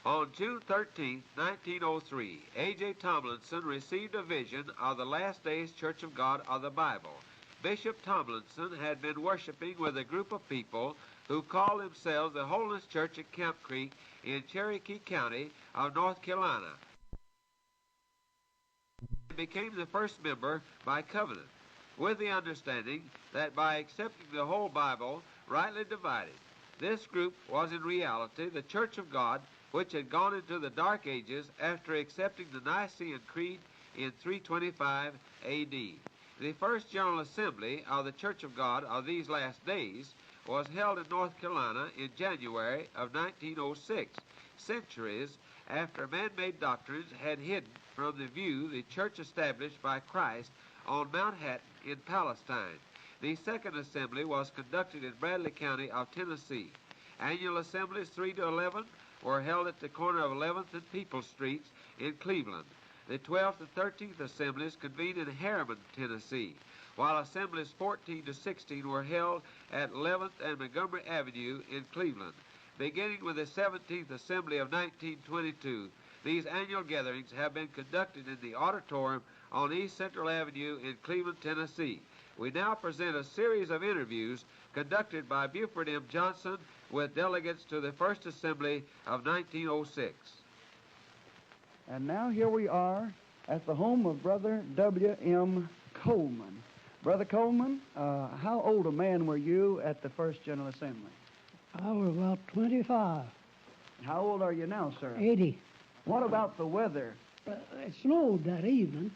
On June 13, 1903, A.J. Tomlinson received a vision of the Last Days Church of God of the Bible. Bishop Tomlinson had been worshiping with a group of people who called themselves the Holiness Church at Camp Creek in Cherokee County of North Carolina. He became the first member by covenant, with the understanding that by accepting the whole Bible, rightly divided, this group was in reality the Church of God, which had gone into the Dark Ages after accepting the Nicene Creed in 325 A.D. The first General Assembly of the Church of God of these last days was held in North Carolina in January of 1906, centuries after man-made doctrines had hidden from the view the church established by Christ on Mount Hattin in Palestine. The second assembly was conducted in Bradley County of Tennessee. Annual assemblies 3 to 11 were held at the corner of 11th and People Streets in Cleveland. The 12th and 13th assemblies convened in Harriman, Tennessee, while assemblies 14 to 16 were held at 11th and Montgomery Avenue in Cleveland. Beginning with the 17th Assembly of 1922, these annual gatherings have been conducted in the auditorium on East Central Avenue in Cleveland, Tennessee. We now present a series of interviews conducted by Buford M. Johnson with delegates to the First Assembly of 1906. And now here we are at the home of Brother W.M. Coleman. Brother Coleman, how old a man were you at the First General Assembly? I was about 25. How old are you now, sir? 80. What about the weather? It snowed that evening.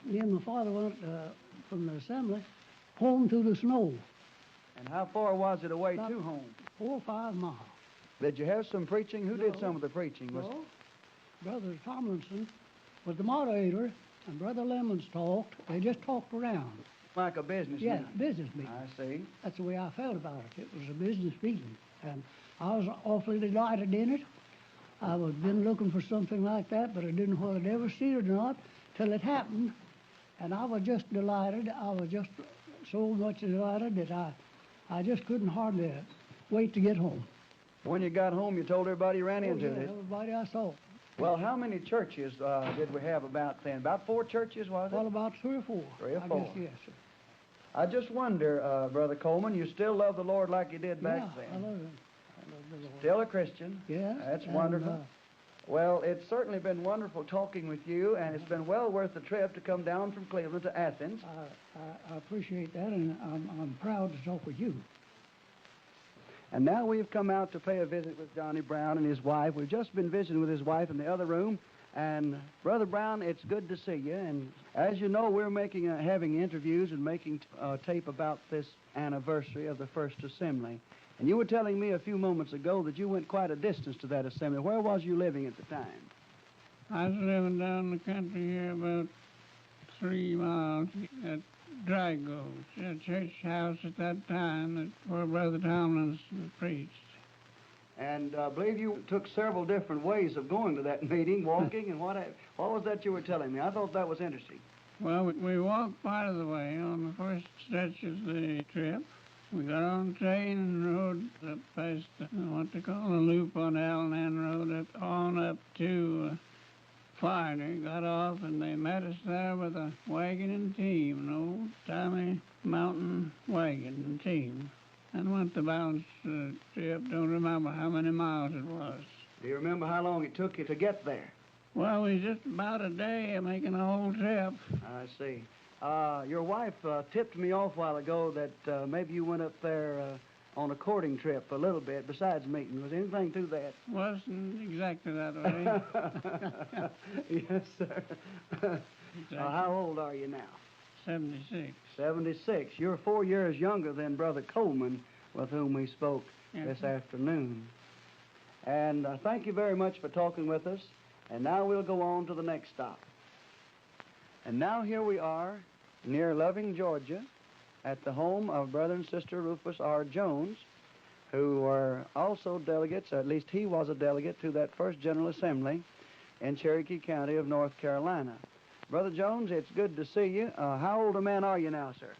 Me and my father went from the assembly home through the snow. And how far was it away About to home? 4 or 5 miles. Did you have some preaching? Who did No. some of the preaching? No. Brother Tomlinson was the moderator, and Brother Lemons talked. They just talked around. Like a business Yeah, meeting? business meeting. I see. That's the way I felt about it. It was a business meeting, and I was awfully delighted in it. I was been looking for something like that, but I didn't know whether I'd ever see it or not till it happened, and I was just delighted. I was just so much delighted that I just couldn't hardly wait to get home. When you got home, you told everybody you ran into this. Everybody I saw. Well, how many churches did we have about then? About 4 churches, was it? Well, about 3 or 4. 3 or I 4. guess, yes, sir. I just wonder, Brother Coleman, you still love the Lord like you did back then? I love him. I love the Lord. Still a Christian? Yes. That's and, wonderful. Well, it's certainly been wonderful talking with you, and it's been well worth the trip to come down from Cleveland to Athens. I appreciate that, and I'm proud to talk with you. And now we've come out to pay a visit with Johnny Brown and his wife. We've just been visiting with his wife in the other room. And Brother Brown, it's good to see you. And as you know, we're having interviews and making tape about this anniversary of the First Assembly. And you were telling me a few moments ago that you went quite a distance to that assembly. Where was you living at the time? I was living down the country here about 3 miles at Drago's, a church house at that time where Brother Tomlinson preached. And I believe you took several different ways of going to that meeting, walking, and what was that you were telling me? I thought that was interesting. Well, we walked part of the way on the first stretch of the trip. We got on the train and rode up past what they call a loop on Allen End Road on up to Florida. Got off, and they met us there with a wagon and team, an old-timey mountain wagon and team. And went the balance of the trip. Don't remember how many miles it was. Do you remember how long it took you to get there? Well, we was just about a day making the whole trip. I see. Your wife tipped me off a while ago that maybe you went up there on a courting trip a little bit besides meeting. Was anything to that? Wasn't exactly that way. Yes, sir. Exactly. How old are you now? 76. 76. You're 4 years younger than Brother Coleman, with whom we spoke this afternoon. And thank you very much for talking with us. And now we'll go on to the next stop. And now here we are near Loving, Georgia, at the home of Brother and Sister Rufus R. Jones, who were also delegates, or at least he was a delegate, to that First General Assembly in Cherokee County of North Carolina. Brother Jones, it's good to see you. How old a man are you now, sir?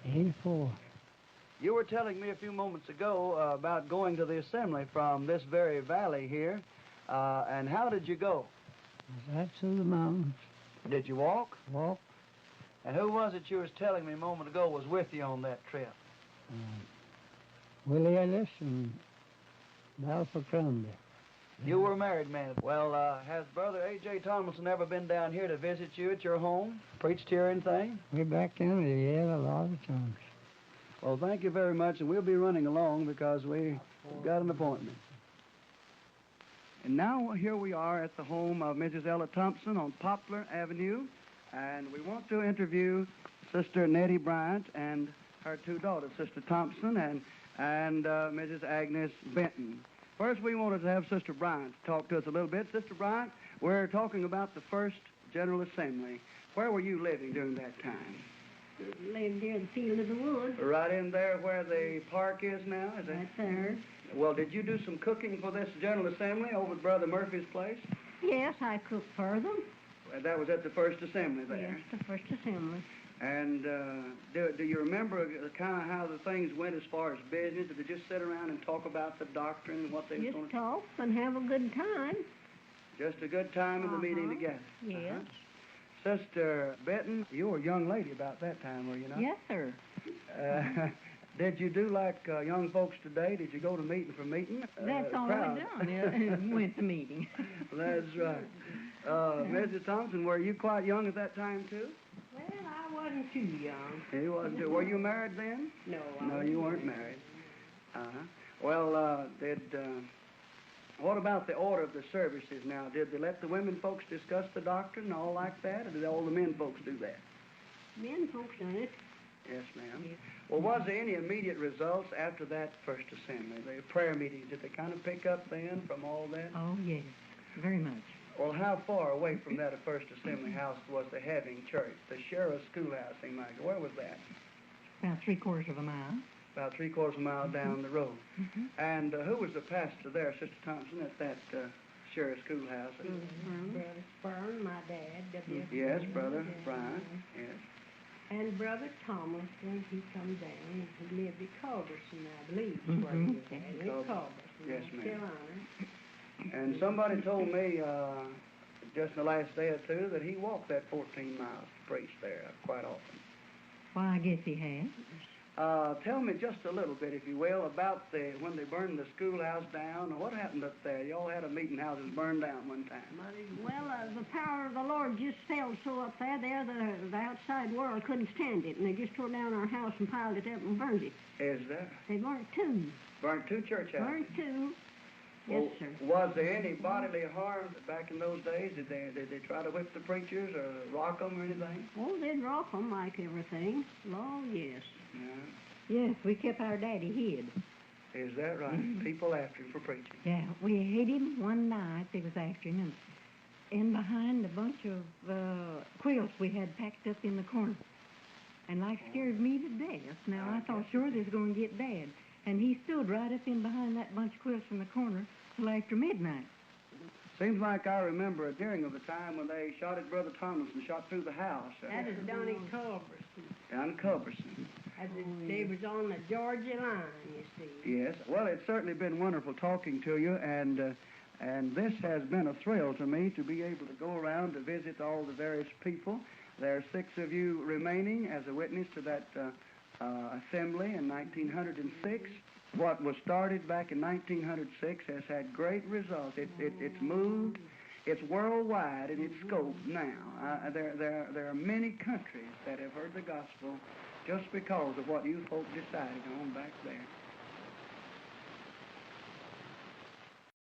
84. You were telling me a few moments ago about going to the assembly from this very valley here. And how did you go? That's through the mountains. Did you walk? Walk. And who was it you was telling me a moment ago was with you on that trip? Willie Ellis and Alpha Crumley. You were a married man. Well, has Brother A.J. Tomlinson ever been down here to visit you at your home? Preached here or anything? We're back down there, yeah, a lot of times. Well, thank you very much, and we'll be running along because we've got an appointment. And now here we are at the home of Mrs. Ella Thompson on Poplar Avenue, and we want to interview Sister Nettie Bryant and her two daughters, Sister Thompson and Mrs. Agnes Benton. First, we wanted to have Sister Bryant talk to us a little bit. Sister Bryant, we're talking about the first General Assembly. Where were you living during that time? Lived near the field of the woods. Right in there where the park is now? Is that Right there. Well, did you do some cooking for this General Assembly over at Brother Murphy's place? Yes, I cooked for them. Well, that was at the First Assembly there. Yes, the first assembly. And do you remember kind of how the things went as far as business? Did they just sit around and talk about the doctrine and what they was Just going to... talk and have a good time. Just a good time in the meeting together? Yes. Sister Benton, you were a young lady about that time, were you not? Yes, sir. Did you do like young folks today? Did you go to meeting for meeting? That's all crowd? I done. Yeah, went to meeting. That's right. Mrs. Thompson, were you quite young at that time, too? Well, I wasn't too young. You wasn't too. Were you married then? No, No, you weren't married. Uh-huh. Well, what about the order of the services now? Did they let the women folks discuss the doctrine and all like that, or did all the men folks do that? Men folks done it. Yes, ma'am. Yes. Well, was there any immediate results after that first assembly? The prayer meetings, did they kind of pick up then from all that? Oh, yes, very much. Well, how far away from that first assembly house was the having church? The Sheriff's Schoolhouse, seemed like. Where was that? About 3/4 of a mile. About 3/4 mile down the road. Mm-hmm. And who was the pastor there, Sister Thompson, at that Sheriff's Schoolhouse? Brother Spurn, my dad. W. Yes, Brother Yes. Bryant, yes. And Brother Tomlinson, he come down. He lived at Culberson, I believe, is where he was at. In Culberson, Yes, North ma'am. Carolina. And somebody told me just in the last day or two that he walked that 14 miles to preach there quite often. Well, I guess he had. Tell me just a little bit, if you will, about when they burned the schoolhouse down. What happened up there? You all had a meeting house that was burned down one time. Well, the power of the Lord just fell so up there. The outside world couldn't stand it, and they just tore down our house and piled it up and burned it. Is that? They burnt two. Burnt two church houses? Burnt two. Yes, sir. Was there any bodily harm back in those days? Did they try to whip the preachers or rock them or anything? Oh, they'd rock 'em like everything. Oh, yes. Yeah. Yes, we kept our daddy hid. Is that right? Mhm. People after him for preaching. Yeah, we hid him one night. They was after him, and behind a bunch of quilts we had packed up in the corner. And like scared me to death. Now, I thought sure they was going to get bad. And he stood right up in behind that bunch of quilts in the corner till after midnight. Seems like I remember a hearing of the time when they shot at Brother Tomlinson, shot through the house. That is down in Culberson. Down in Culberson. They was on the Georgia line, you see. Yes. Well, it's certainly been wonderful talking to you, and this has been a thrill to me to be able to go around to visit all the various people. There are 6 of you remaining as a witness to that assembly in 1906. What was started back in 1906 has had great results. It's moved. It's worldwide in its scope now. There are many countries that have heard the gospel just because of what you folk decided on back there.